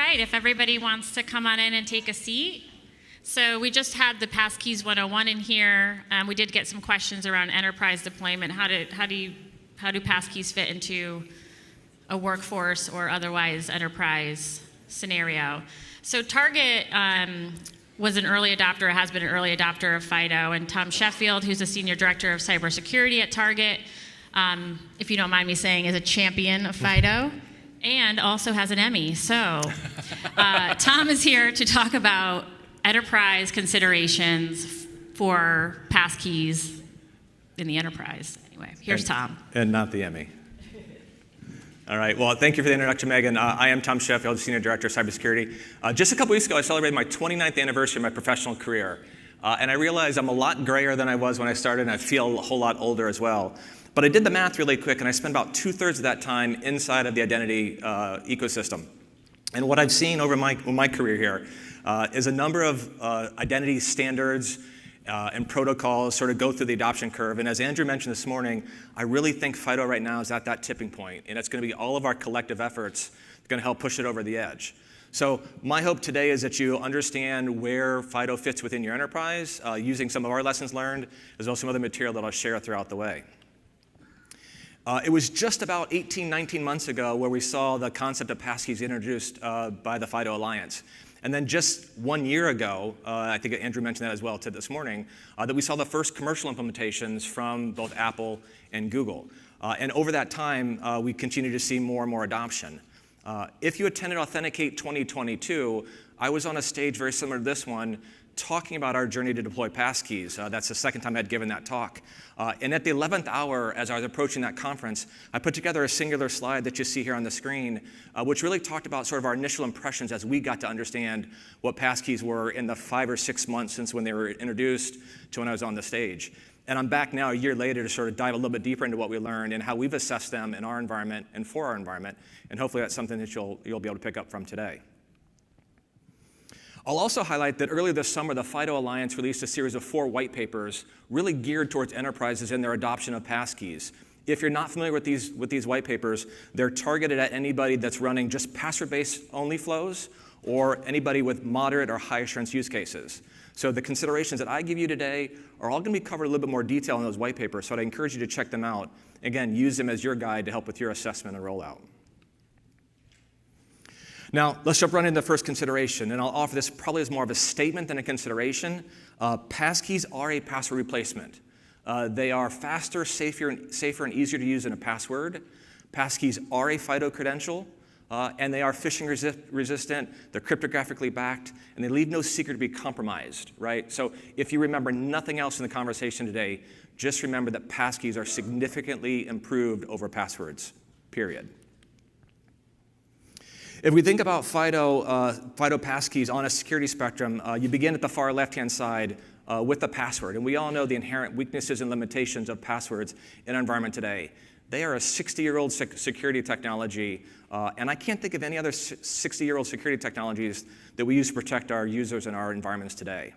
right, if everybody wants to come on in and take a seat. So we just had the Passkeys 101 in here. We did get some questions around enterprise deployment. How do passkeys fit into a workforce or otherwise enterprise scenario? So Target was an early adopter, has been an early adopter of FIDO, and Tom Sheffield, who's the Senior Director of Cybersecurity at Target, if you don't mind me saying, is a champion of FIDO and also has an Emmy. So Tom is here to talk about enterprise considerations for passkeys in the enterprise. Anyway, here's Tom. And not the Emmy. All right, well, thank you for the introduction, Megan. I am Tom Sheffield, Senior Director of Cybersecurity. Just a couple weeks ago, I celebrated my 29th anniversary of my professional career. And I realized I'm a lot grayer than I was when I started, and I feel a whole lot older as well. But I did the math really quick, and I spent about 2/3 of that time inside of the identity ecosystem. And what I've seen over my career here is a number of identity standards and protocols sort of go through the adoption curve. And as Andrew mentioned this morning, I really think FIDO right now is at that tipping point, and it's going to be all of our collective efforts that are going to help push it over the edge. So my hope today is that you understand where FIDO fits within your enterprise, using some of our lessons learned, as well as some other material that I'll share throughout the way. It was just about 18, 19 months ago where we saw the concept of passkeys introduced by the FIDO Alliance. And then just 1 year ago, I think Andrew mentioned that as well this morning, that we saw the first commercial implementations from both Apple and Google. And over that time, we continue to see more and more adoption. If you attended Authenticate 2022, I was on a stage very similar to this one, talking about our journey to deploy passkeys. That's the second time I'd given that talk. And at the 11th hour, as I was approaching that conference, I put together a singular slide that you see here on the screen, which really talked about sort of our initial impressions as we got to understand what passkeys were in the 5 or 6 months since when they were introduced to when I was on the stage. And I'm back now a year later to sort of dive a little bit deeper into what we learned and how we've assessed them in our environment and for our environment. And hopefully that's something that you'll be able to pick up from today. I'll also highlight that earlier this summer, the FIDO Alliance released a series of 4 white papers really geared towards enterprises in their adoption of passkeys. If you're not familiar with these white papers, they're targeted at anybody that's running just password-based only flows or anybody with moderate or high assurance use cases. So the considerations that I give you today are all going to be covered in a little bit more detail in those white papers, so I'd encourage you to check them out. Again, use them as your guide to help with your assessment and rollout. Now, let's jump right into the first consideration, and I'll offer this probably as more of a statement than a consideration. Passkeys are a password replacement. They are faster, safer, and easier to use than a password. Passkeys are a FIDO credential, and they are phishing resistant, they're cryptographically backed, and they leave no secret to be compromised, right? So if you remember nothing else in the conversation today, just remember that passkeys are significantly improved over passwords, period. If we think about FIDO passkeys on a security spectrum, you begin at the far left-hand side with the password. And we all know the inherent weaknesses and limitations of passwords in our environment today. They are a 60-year-old security technology, and I can't think of any other 60-year-old security technologies that we use to protect our users and our environments today.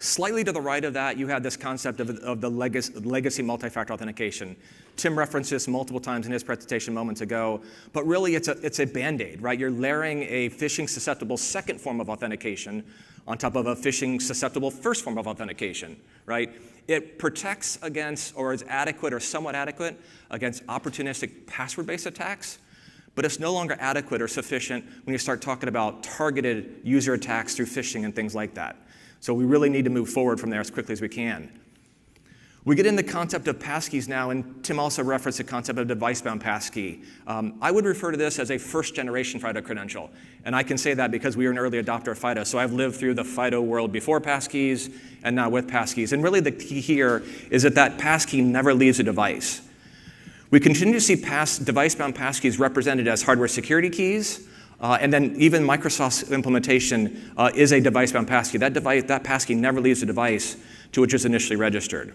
Slightly to the right of that, you have this concept of the legacy multi-factor authentication. Tim referenced this multiple times in his presentation moments ago, but really it's a Band-Aid, right? You're layering a phishing-susceptible second form of authentication on top of a phishing-susceptible first form of authentication, right? It protects against, or is adequate or somewhat adequate, against opportunistic password-based attacks, but it's no longer adequate or sufficient when you start talking about targeted user attacks through phishing and things like that. So we really need to move forward from there as quickly as we can. We get into the concept of passkeys now, and Tim also referenced the concept of device-bound passkey. I would refer to this as a first-generation FIDO credential, and I can say that because we are an early adopter of FIDO, so I've lived through the FIDO world before passkeys and now with passkeys. And really the key here is that passkey never leaves a device. We continue to see device-bound passkeys represented as hardware security keys, and then even Microsoft's implementation is a device-bound passkey. That passkey never leaves the device to which it's initially registered.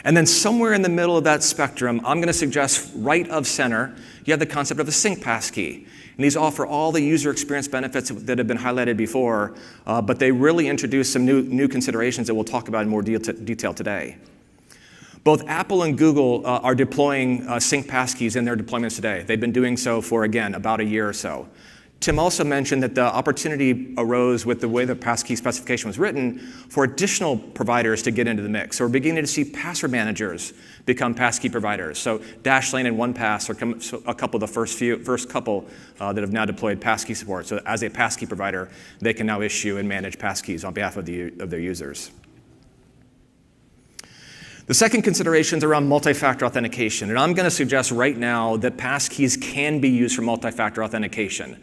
And then somewhere in the middle of that spectrum, I'm going to suggest right of center, you have the concept of a sync passkey. And these offer all the user experience benefits that have been highlighted before, but they really introduce some new considerations that we'll talk about in more detail today. Both Apple and Google are deploying sync passkeys in their deployments today. They've been doing so for, again, about a year or so. Tim also mentioned that the opportunity arose with the way the passkey specification was written for additional providers to get into the mix. So we're beginning to see password managers become passkey providers. So Dashlane and OnePass are a couple of the first couple that have now deployed passkey support. So as a passkey provider, they can now issue and manage passkeys on behalf of their users. The second consideration is around multi-factor authentication, and I'm going to suggest right now that passkeys can be used for multi-factor authentication.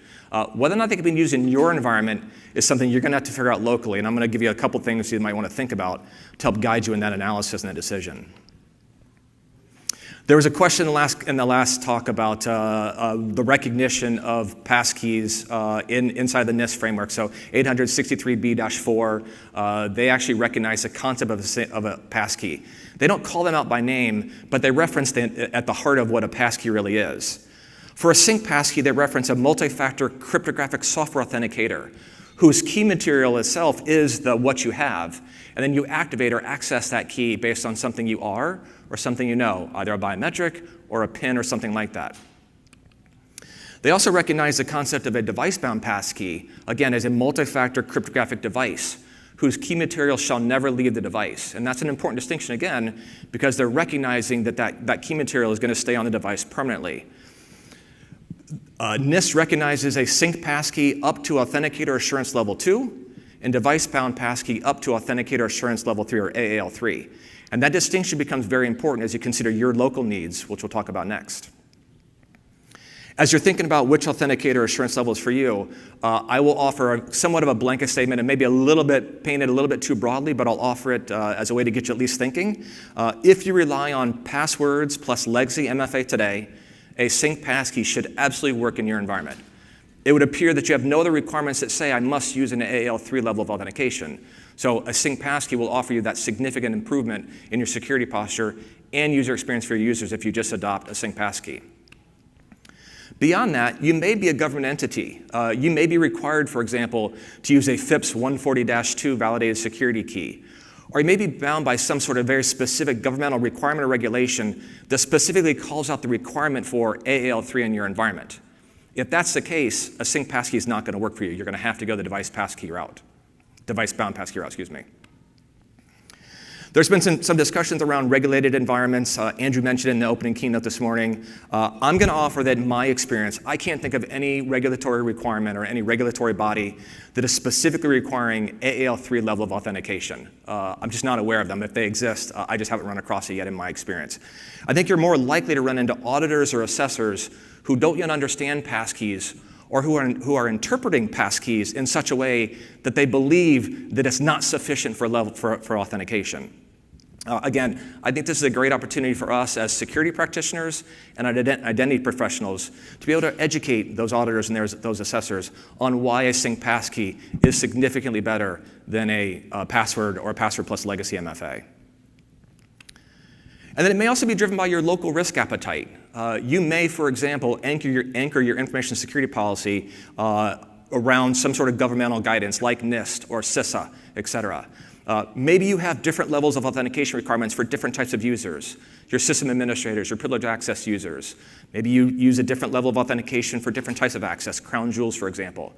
Whether or not they can be used in your environment is something you're going to have to figure out locally, and I'm going to give you a couple things you might want to think about to help guide you in that analysis and that decision. There was a question in the last talk about the recognition of passkeys inside the NIST framework. So 863B-4, they actually recognize the concept of a passkey. They don't call them out by name, but they reference at the heart of what a passkey really is. For a sync passkey, they reference a multi-factor cryptographic software authenticator whose key material itself is what you have, and then you activate or access that key based on something you are or something you know, either a biometric or a PIN or something like that. They also recognize the concept of a device-bound passkey, again, as a multi-factor cryptographic device whose key material shall never leave the device. And that's an important distinction, again, because they're recognizing that key material is going to stay on the device permanently. NIST recognizes a sync passkey up to Authenticator Assurance Level 2 and device-bound passkey up to Authenticator Assurance Level 3 or AAL3. And that distinction becomes very important as you consider your local needs, which we'll talk about next. As you're thinking about which Authenticator Assurance level is for you, I will offer somewhat of a blanket statement and maybe painted a little bit too broadly, but I'll offer it as a way to get you at least thinking. If you rely on passwords plus legacy MFA today, a sync passkey should absolutely work in your environment. It would appear that you have no other requirements that say I must use an AAL3 level of authentication. So a sync passkey will offer you that significant improvement in your security posture and user experience for your users if you just adopt a sync passkey. Beyond that, you may be a government entity. You may be required, for example, to use a FIPS 140-2 validated security key. Or you may be bound by some sort of very specific governmental requirement or regulation that specifically calls out the requirement for AAL3 in your environment. If that's the case, a sync passkey is not going to work for you. You're going to have to go the device-bound passkey route, excuse me. There's been some discussions around regulated environments. Andrew mentioned in the opening keynote this morning. I'm going to offer that in my experience, I can't think of any regulatory requirement or any regulatory body that is specifically requiring AAL3 level of authentication. I'm just not aware of them. If they exist, I just haven't run across it yet in my experience. I think you're more likely to run into auditors or assessors who don't yet understand passkeys or who are interpreting passkeys in such a way that they believe that it's not sufficient for authentication. Again, I think this is a great opportunity for us as security practitioners and identity professionals to be able to educate those auditors and those assessors on why a sync passkey is significantly better than a password or a password plus legacy MFA. And then it may also be driven by your local risk appetite. You may, for example, anchor your information security policy around some sort of governmental guidance like NIST or CISA, et cetera. Maybe you have different levels of authentication requirements for different types of users, your system administrators, your privileged access users. Maybe you use a different level of authentication for different types of access, crown jewels, for example.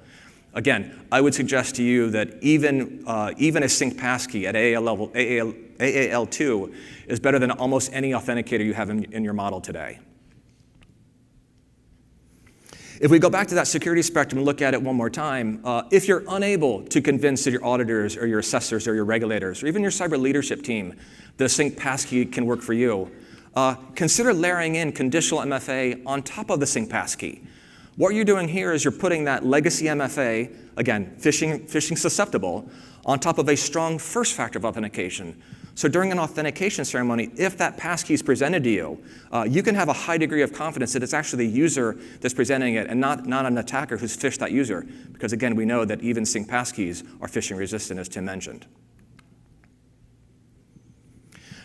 Again, I would suggest to you that even a sync passkey at AAL2 is better than almost any authenticator you have in your model today. If we go back to that security spectrum and look at it one more time, if you're unable to convince your auditors or your assessors or your regulators or even your cyber leadership team that a sync passkey can work for you, consider layering in conditional MFA on top of the sync passkey. What you're doing here is you're putting that legacy MFA, again, phishing susceptible, on top of a strong first factor of authentication. So during an authentication ceremony, if that passkey is presented to you, you can have a high degree of confidence that it's actually the user that's presenting it and not an attacker who's phished that user. Because again, we know that even sync passkeys are phishing resistant, as Tim mentioned.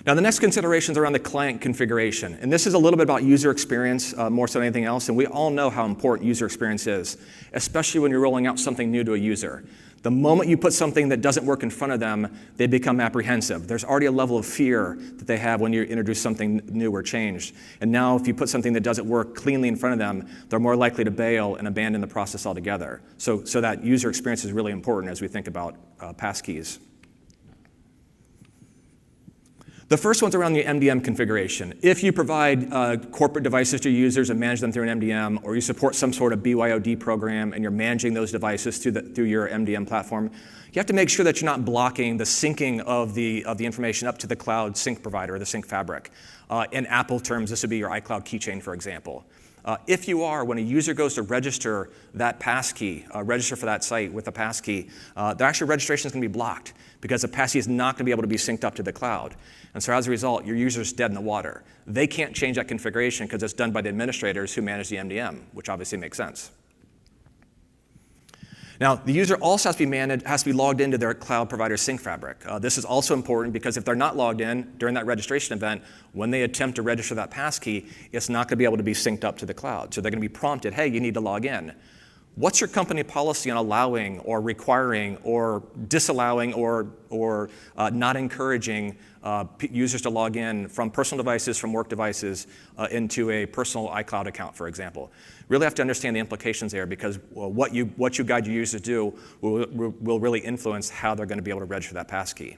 Now, the next consideration is around the client configuration. And this is a little bit about user experience more so than anything else. And we all know how important user experience is, especially when you're rolling out something new to a user. The moment you put something that doesn't work in front of them, they become apprehensive. There's already a level of fear that they have when you introduce something new or changed. And now if you put something that doesn't work cleanly in front of them, they're more likely to bail and abandon the process altogether. So that user experience is really important as we think about passkeys. The first one's around the MDM configuration. If you provide corporate devices to users and manage them through an MDM, or you support some sort of BYOD program and you're managing those devices through your MDM platform, you have to make sure that you're not blocking the syncing of the information up to the cloud sync provider, or the sync fabric. In Apple terms, this would be your iCloud keychain, for example. If you are, when a user goes to register that passkey, register for that site with a passkey, their actual registration is going to be blocked because the passkey is not going to be able to be synced up to the cloud. And so as a result, your user is dead in the water. They can't change that configuration because it's done by the administrators who manage the MDM, which obviously makes sense. Now, the user also has to be logged into their cloud provider sync fabric. This is also important because if they're not logged in during that registration event, when they attempt to register that passkey, it's not going to be able to be synced up to the cloud. So they're going to be prompted, hey, you need to log in. What's your company policy on allowing or requiring or disallowing or not encouraging users to log in from personal devices, from work devices, into a personal iCloud account, for example? Really have to understand the implications there because what you guide your users to do will really influence how they're going to be able to register that passkey.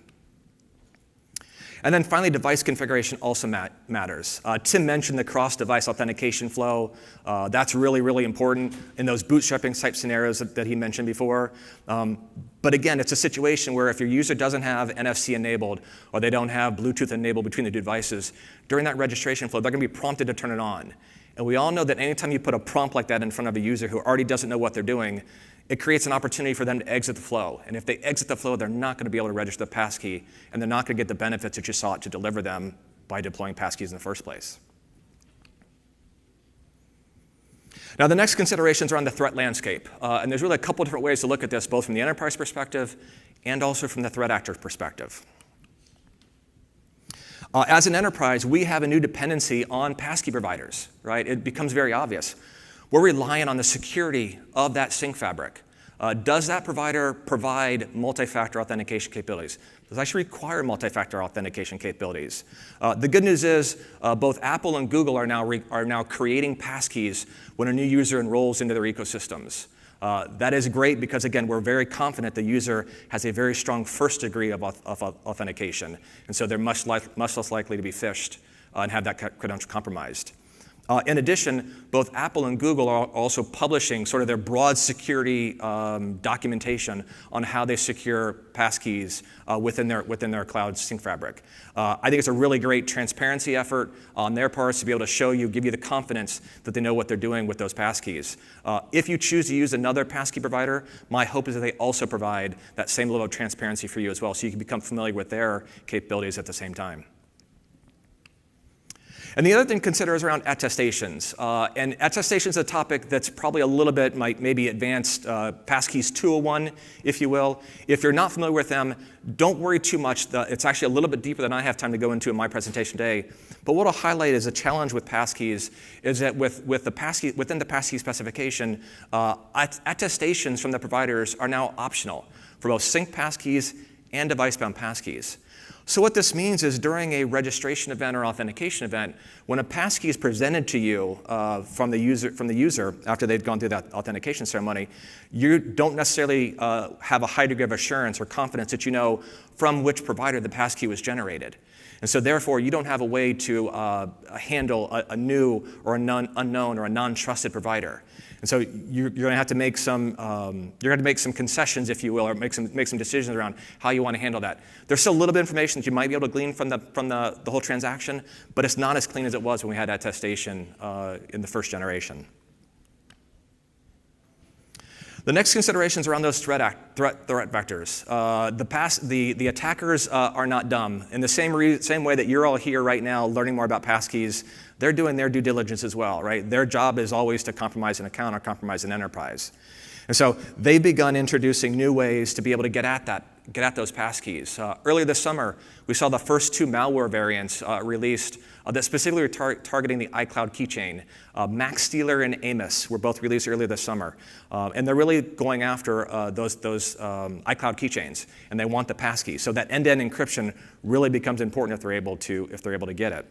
And then finally, device configuration also matters. Tim mentioned the cross-device authentication flow. That's really, really important in those bootstrapping type scenarios that he mentioned before. But again, it's a situation where if your user doesn't have NFC enabled or they don't have Bluetooth enabled between the devices, during that registration flow, they're going to be prompted to turn it on. And we all know that anytime you put a prompt like that in front of a user who already doesn't know what they're doing, it creates an opportunity for them to exit the flow. And if they exit the flow, they're not going to be able to register the passkey, and they're not going to get the benefits that you sought to deliver them by deploying passkeys in the first place. Now, the next considerations are on the threat landscape. And there's really a couple different ways to look at this, both from the enterprise perspective and also from the threat actor perspective. As an enterprise, we have a new dependency on passkey providers, right? It becomes very obvious. We're relying on the security of that sync fabric. Does that provider provide multi-factor authentication capabilities? Does it actually require multi-factor authentication capabilities? The good news is both Apple and Google are now creating passkeys when a new user enrolls into their ecosystems. That is great because, again, we're very confident the user has a very strong first degree of authentication. And so they're much less likely to be phished and have that credential compromised. In addition, both Apple and Google are also publishing sort of their broad security documentation on how they secure passkeys within their cloud sync fabric. I think it's a really great transparency effort on their part to be able to give you the confidence that they know what they're doing with those passkeys. If you choose to use another passkey provider, my hope is that they also provide that same level of transparency for you as well, so you can become familiar with their capabilities at the same time. And the other thing to consider is around attestations. And attestations is a topic that's probably a little bit maybe advanced passkeys 201, if you will. If you're not familiar with them, don't worry too much. It's actually a little bit deeper than I have time to go into in my presentation today. But what I'll highlight is a challenge with passkeys is that within the passkey specification, attestations from the providers are now optional for both sync passkeys and device-bound passkeys. So what this means is during a registration event or authentication event, when a passkey is presented to you from the user after they've gone through that authentication ceremony, you don't necessarily have a high degree of assurance or confidence that you know from which provider the passkey was generated. And so therefore, you don't have a way to handle a new or unknown or a non-trusted provider. And so you're going to have to make some concessions, if you will, or make some decisions around how you want to handle that. There's still a little bit of information that you might be able to glean from the whole transaction, but it's not as clean as it was when we had attestation in the first generation. The next considerations around those threat vectors. The attackers are not dumb. In the same way that you're all here right now learning more about passkeys, they're doing their due diligence as well, right? Their job is always to compromise an account or compromise an enterprise. And so they've begun introducing new ways to be able to get at those passkeys. Earlier this summer, we saw the first 2 malware variants released that specifically were targeting the iCloud keychain. MacStealer and Amos were both released earlier this summer. And they're really going after those iCloud keychains, and they want the passkey. So that end-to-end encryption really becomes important if they're able to get it.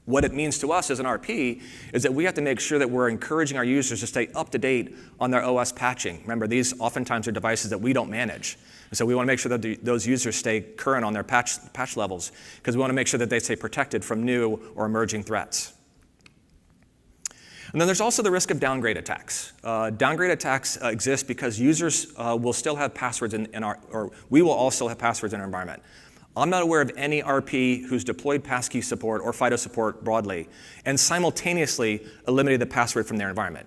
What it means to us as an RP is that we have to make sure that we're encouraging our users to stay up to date on their OS patching. Remember, these oftentimes are devices that we don't manage. And so we want to make sure that those users stay current on their patch levels, because we want to make sure that they stay protected from new or emerging threats. And then there's also the risk of downgrade attacks. Downgrade attacks exist because users will still have passwords or we will also have passwords in our environment. I'm not aware of any RP who's deployed passkey support or FIDO support broadly and simultaneously eliminated the password from their environment.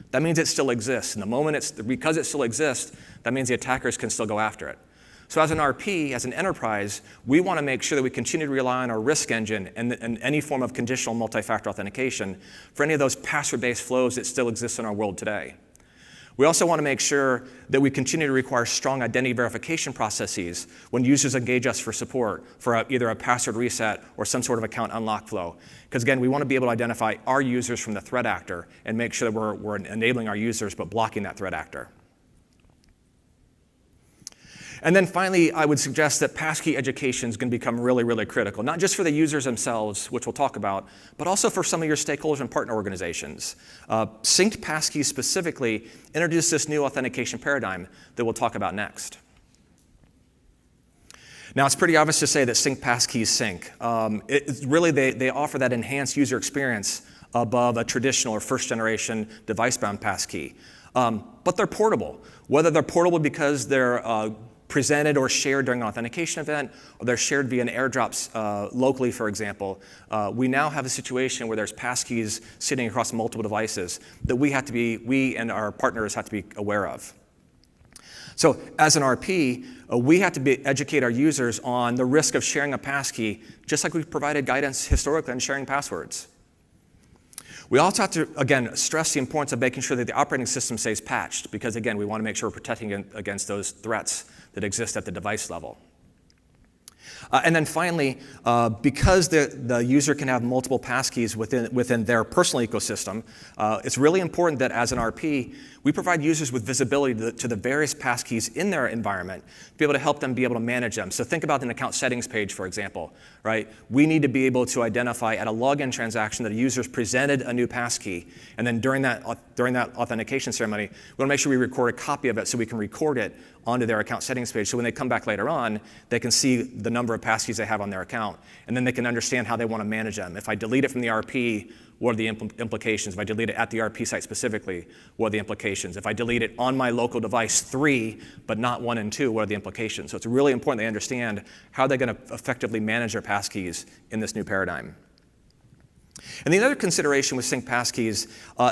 That means it still exists. And the moment because it still exists, that means the attackers can still go after it. So as an RP, as an enterprise, we want to make sure that we continue to rely on our risk engine and any form of conditional multi-factor authentication for any of those password-based flows that still exist in our world today. We also want to make sure that we continue to require strong identity verification processes when users engage us for support for either a password reset or some sort of account unlock flow. Because again, we want to be able to identify our users from the threat actor and make sure that we're enabling our users but blocking that threat actor. And then finally, I would suggest that passkey education is going to become really, really critical, not just for the users themselves, which we'll talk about, but also for some of your stakeholders and partner organizations. Synced passkeys specifically introduced this new authentication paradigm that we'll talk about next. Now, it's pretty obvious to say that synced passkeys sync. Really, they offer that enhanced user experience above a traditional or first-generation device-bound passkey. But they're portable. Whether they're portable because they're presented or shared during an authentication event, or they're shared via an airdrops locally, for example, we now have a situation where there's passkeys sitting across multiple devices that we and our partners have to be aware of. So as an RP, we have to educate our users on the risk of sharing a passkey, just like we've provided guidance historically on sharing passwords. We also have to, again, stress the importance of making sure that the operating system stays patched, because, again, we want to make sure we're protecting against those threats that exist at the device level. And then finally, because the user can have multiple passkeys within their personal ecosystem, it's really important that as an RP, we provide users with visibility to the various passkeys in their environment to be able to help them be able to manage them. So think about an account settings page, for example, right? We need to be able to identify at a login transaction that a user's presented a new passkey, and then during that authentication ceremony, we want to make sure we record a copy of it so we can record it onto their account settings page, so when they come back later on, they can see the number of passkeys they have on their account, and then they can understand how they want to manage them. If I delete it from the RP, what are the implications? If I delete it at the RP site specifically, what are the implications? If I delete it on my local device 3, but not 1 and 2, what are the implications? So it's really important they understand how they're going to effectively manage their passkeys in this new paradigm. And the other consideration with synced passkeys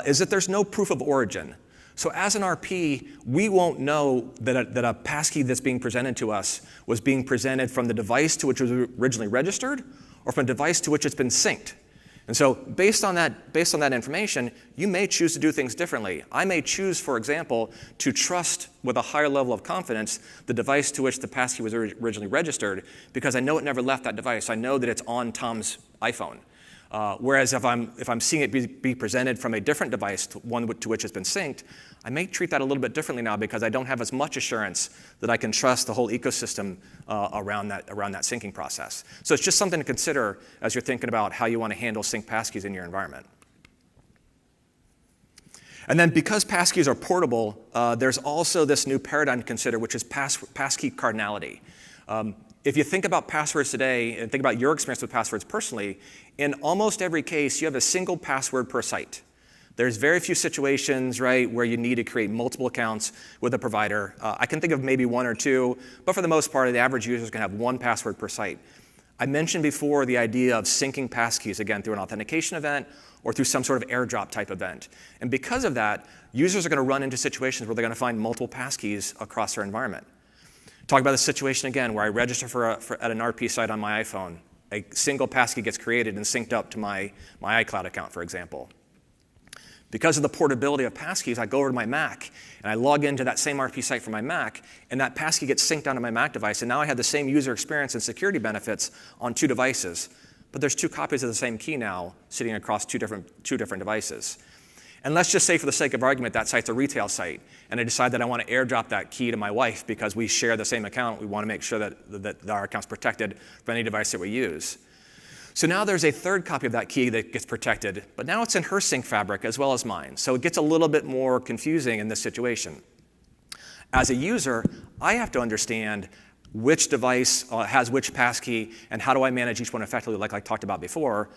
is that there's no proof of origin. So as an RP, we won't know that a passkey that's being presented to us was being presented from the device to which it was originally registered or from a device to which it's been synced. And so based on that information, you may choose to do things differently. I may choose, for example, to trust with a higher level of confidence the device to which the passkey was originally registered because I know it never left that device. I know that it's on Tom's iPhone. Whereas if I'm seeing it be presented from a different device, one to which it's been synced, I may treat that a little bit differently now because I don't have as much assurance that I can trust the whole ecosystem around that syncing process. So it's just something to consider as you're thinking about how you want to handle synced passkeys in your environment. And then because passkeys are portable, there's also this new paradigm to consider, which is passkey cardinality. If you think about passwords today and think about your experience with passwords personally, in almost every case, you have a single password per site. There's very few situations, right, where you need to create multiple accounts with a provider. I can think of maybe 1 or 2, but for the most part, the average user is going to have 1 password per site. I mentioned before the idea of syncing passkeys, again, through an authentication event or through some sort of airdrop type event. And because of that, users are going to run into situations where they're going to find multiple passkeys across their environment. Talk about the situation again where I register at an RP site on my iPhone. A single passkey gets created and synced up to my iCloud account, for example. Because of the portability of passkeys, I go over to my Mac and I log into that same RP site from my Mac, and that passkey gets synced onto my Mac device, and now I have the same user experience and security benefits on 2 devices. But there's 2 copies of the same key now sitting across two different devices. And let's just say, for the sake of argument, that site's a retail site, and I decide that I want to airdrop that key to my wife because we share the same account. We want to make sure that our account's protected from any device that we use. So now there's a 3rd copy of that key that gets protected, but now it's in her sync fabric as well as mine. So it gets a little bit more confusing in this situation. As a user, I have to understand which device has which passkey and how do I manage each one effectively, like I talked about before.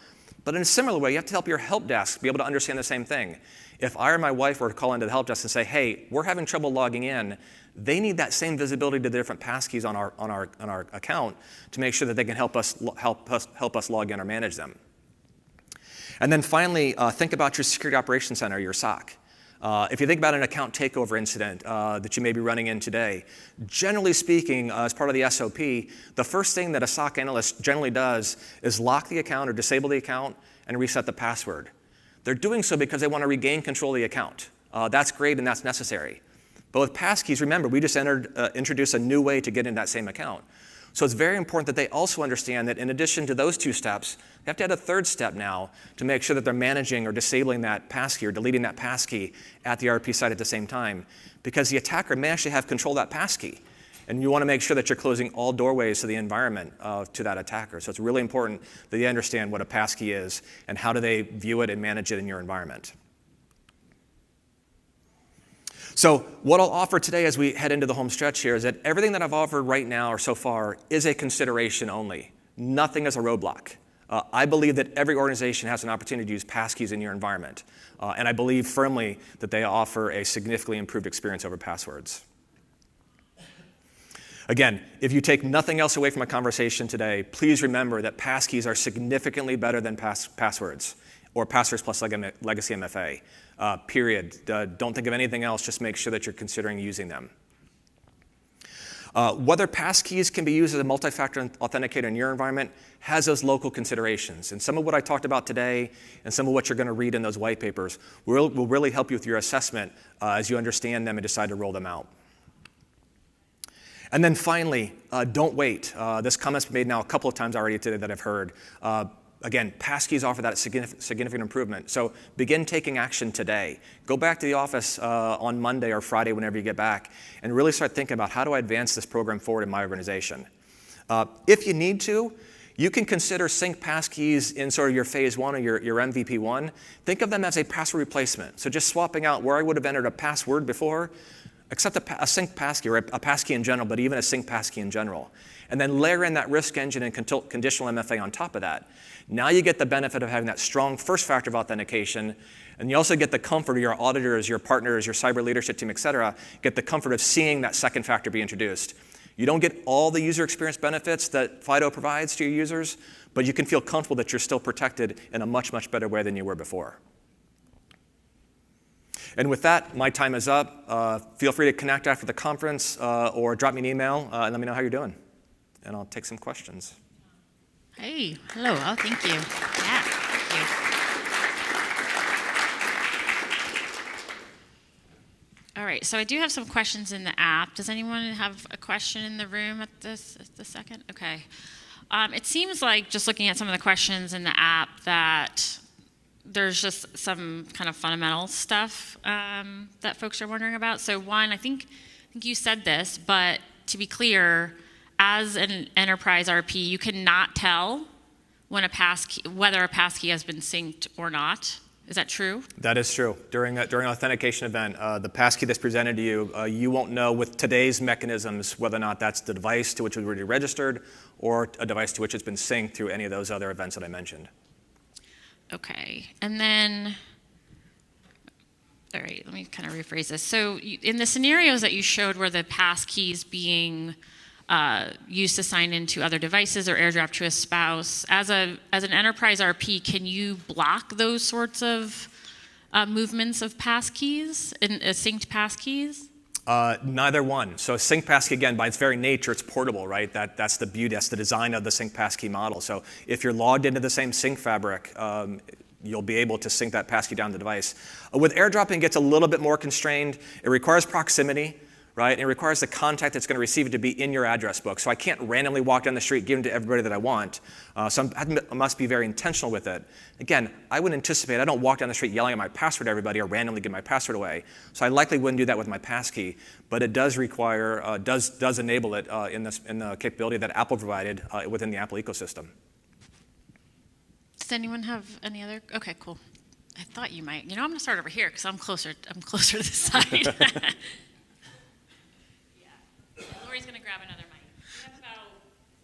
But in a similar way, you have to help your help desk be able to understand the same thing. If I or my wife were to call into the help desk and say, hey, we're having trouble logging in, they need that same visibility to the different passkeys on our account to make sure that they can help us log in or manage them. And then finally, think about your Security Operations Center, your SOC. If you think about an account takeover incident that you may be running in today, generally speaking, as part of the SOP, the first thing that a SOC analyst generally does is lock the account or disable the account and reset the password. They're doing so because they want to regain control of the account. That's great and that's necessary. But with passkeys, remember, we just introduced a new way to get into that same account. So it's very important that they also understand that in addition to those 2 steps, they have to add a 3rd step now to make sure that they're managing or disabling that passkey or deleting that passkey at the RP site at the same time, because the attacker may actually have control of that passkey. And you want to make sure that you're closing all doorways to the environment to that attacker. So it's really important that they understand what a passkey is and how do they view it and manage it in your environment. So what I'll offer today as we head into the home stretch here is that everything that I've offered right now or so far is a consideration only. Nothing is a roadblock. I believe that every organization has an opportunity to use passkeys in your environment. And I believe firmly that they offer a significantly improved experience over passwords. Again, if you take nothing else away from a conversation today, please remember that passkeys are significantly better than passwords or passwords plus legacy MFA. Period. Don't think of anything else. Just make sure that you're considering using them. Whether passkeys can be used as a multi-factor authenticator in your environment has those local considerations. And some of what I talked about today and some of what you're going to read in those white papers will really help you with your assessment as you understand them and decide to roll them out. And then finally, don't wait. This comment's been made now a couple of times already today that I've heard. Again, passkeys offer that significant improvement. So begin taking action today. Go back to the office on Monday or Friday, whenever you get back, and really start thinking about how do I advance this program forward in my organization. If you need to, you can consider sync passkeys in sort of your phase 1 or your MVP 1. Think of them as a password replacement. So just swapping out where I would have entered a password before, except a sync passkey or a passkey in general, but even a sync passkey in general. And then layer in that risk engine and conditional MFA on top of that. Now you get the benefit of having that strong first factor of authentication, and you also get the comfort of your auditors, your partners, your cyber leadership team, et cetera, get the comfort of seeing that second factor be introduced. You don't get all the user experience benefits that FIDO provides to your users, but you can feel comfortable that you're still protected in a much, much better way than you were before. And with that, my time is up. Feel free to connect after the conference or drop me an email and let me know how you're doing. And I'll take some questions. Hey, hello. Oh, thank you. Yeah, thank you. All right, so I do have some questions in the app. Does anyone have a question in the room at the second? Okay. It seems like just looking at some of the questions in the app that there's just some kind of fundamental stuff that folks are wondering about. So one, I think you said this, but to be clear, as an Enterprise RP, you cannot tell when whether a passkey has been synced or not. Is that true? That is true. During an authentication event, the passkey that's presented to you, you won't know with today's mechanisms whether or not that's the device to which it was already registered or a device to which it's been synced through any of those other events that I mentioned. Okay. And then, all right, let me kind of rephrase this. So in the scenarios that you showed where the passkeys being used to sign into other devices or airdrop to a spouse, as an Enterprise RP, can you block those sorts of movements of passkeys, synced passkeys? Neither one. So sync passkey, again, by its very nature, it's portable, right? That's the beauty, that's the design of the sync passkey model. So if you're logged into the same sync fabric, you'll be able to sync that passkey down the device. With airdropping, it gets a little bit more constrained. It requires proximity, right? And it requires the contact that's going to receive it to be in your address book. So I can't randomly walk down the street, give them to everybody that I want. So I must be very intentional with it. Again, I would anticipate I don't walk down the street yelling at my password to everybody or randomly give my password away. So I likely wouldn't do that with my passkey. But it does require, does enable it in the capability that Apple provided within the Apple ecosystem. Does anyone have any other? Okay, cool. I thought you might. You know, I'm going to start over here because I'm closer to the side. Yeah. Lori's going to grab another mic. We have about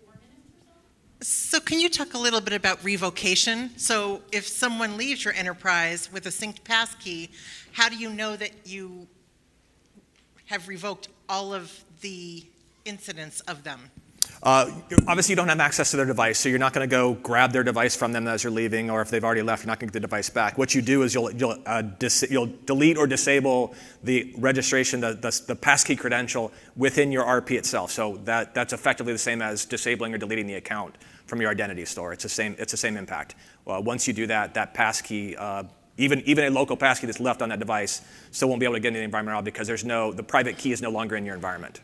4 minutes or so. So can you talk a little bit about revocation? So if someone leaves your enterprise with a synced passkey, how do you know that you have revoked all of the incidents of them? Obviously, you don't have access to their device, so you're not going to go grab their device from them as you're leaving, or if they've already left, you're not going to get the device back. What you do is you'll delete or disable the registration, the passkey credential within your RP itself. So that's effectively the same as disabling or deleting the account from your identity store. It's the same impact. Once you do that, that passkey, even a local passkey that's left on that device, still won't be able to get into the environment at all because the private key is no longer in your environment.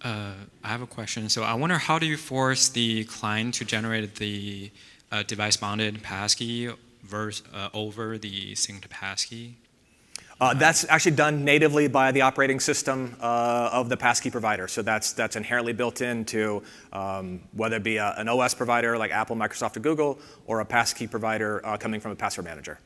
I have a question. So I wonder, how do you force the client to generate the device-bounded passkey over the synced passkey? That's actually done natively by the operating system of the passkey provider. So that's inherently built into whether it be an OS provider like Apple, Microsoft, or Google, or a passkey provider coming from a password manager.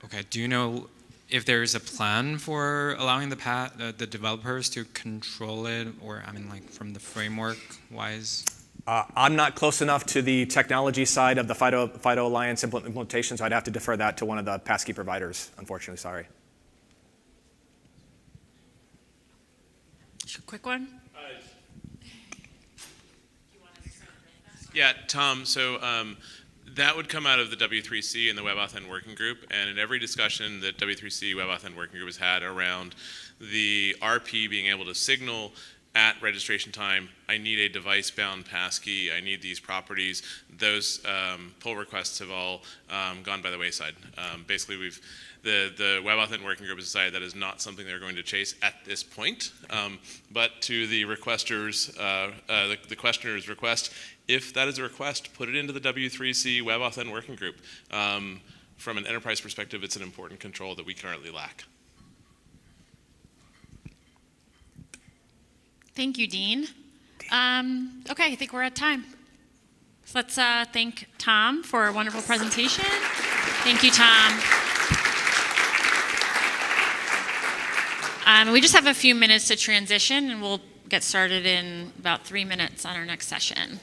Okay. Do you know if there is a plan for allowing the developers to control it, or I mean, like from the framework wise? I'm not close enough to the technology side of the FIDO Alliance implementation, so I'd have to defer that to one of the passkey providers. Unfortunately, sorry. Quick one. Yeah, Tom. So. That would come out of the W3C and the WebAuthn Working Group, and in every discussion that W3C WebAuthn Working Group has had around the RP being able to signal at registration time, I need a device-bound passkey, I need these properties, those pull requests have all gone by the wayside. Basically, the WebAuthn Working Group has decided that is not something they're going to chase at this point, but to the requesters, the questioner's request, if that is a request, put it into the W3C WebAuthn Working Group. From an enterprise perspective, it's an important control that we currently lack. Thank you, Dean. Okay, I think we're at time. So let's thank Tom for a wonderful presentation. Thank you, Tom. We just have a few minutes to transition, and we'll get started in about 3 minutes on our next session.